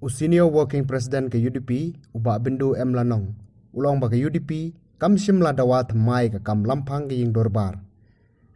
Senior Working President ke UDP, ubak bindu Lanong. Ulong ba ke UDP, kam simla dawa thamai ke kam lampang ke ying dorbar.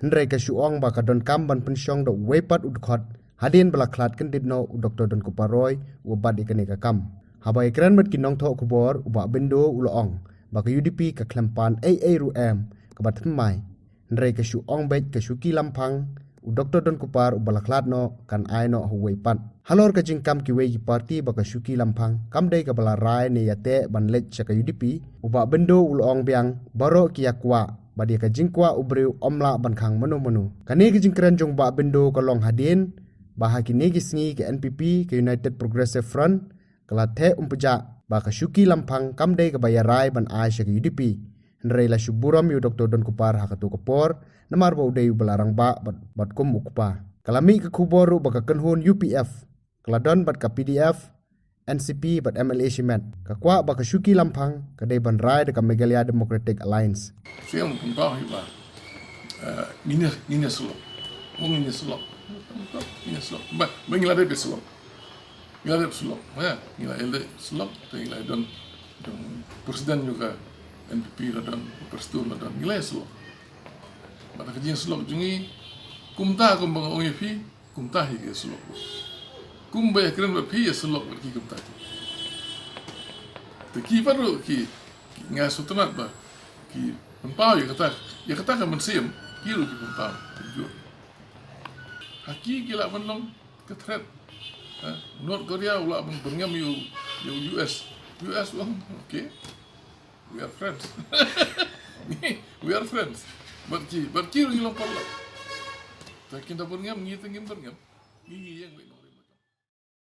Hendrai ke syuong ba ka don kam ban pensyong do wepat udkhot, hadin belaklat kendit no Dr. Don Kuparoy, ubad ikani ke kam. Habai keren mat kinong thok kubor, ubak bindu ulong, ba ke UDP ke klempan ruem, ke bat thamai. Hendrai ke syuong bet ke syuki lampang, Dr. Don Kupar ubalaklat no kan ai no huwei pat. Halor ka jingkam ki wei parti baka syuki lampang kam dei ka bala rai ne yate ban let chaka UDP uba bendo ulong biang baro ki yakwa badi ka jingkwa ubreu omla ban khang manu kani ki jingkran jong ba bendo ka long hadin ba hakini ki sngi ke NPP ke United Progressive Front kala the umpuja baka syuki lampang kam dei ka baya rai ban ai chaka UDP Nrei la syuburam yu Dr. Don Kupar hakatu kapor namar ba udai belarang ba bat kum ukpa kalami ke kuboru baka kenhun UPF Keladon bat ka PDF, NCP bat MLA Shimet. Kakwa baka syuki lampang kadai ban rai dekat Megalia Democratic Alliance. Saya mengkumpah hiba. Nina sulok. Wong nina sulok. Nina sulok. Mengilade besulok. Ngilade sulok. Ya, ngilade sulok. Ngilade don presiden juga NPP dan prestur dan ngilade sulok. Pada kerja sulok jungi kumta kumbang OEP kumta hige sulok. Kumbaya keren berpi ya selok berki kumta. Teki baru ki ngai sutunat ba ki empau ya kata kan mensiam kilo ki empau tujuh. Haki gila menong ketret. North Korea ulah berngam you US wong okay. We are friends. We are friends. Berki lu ngilong pala. Tak kita berngam ngitengin berngam. Ini yang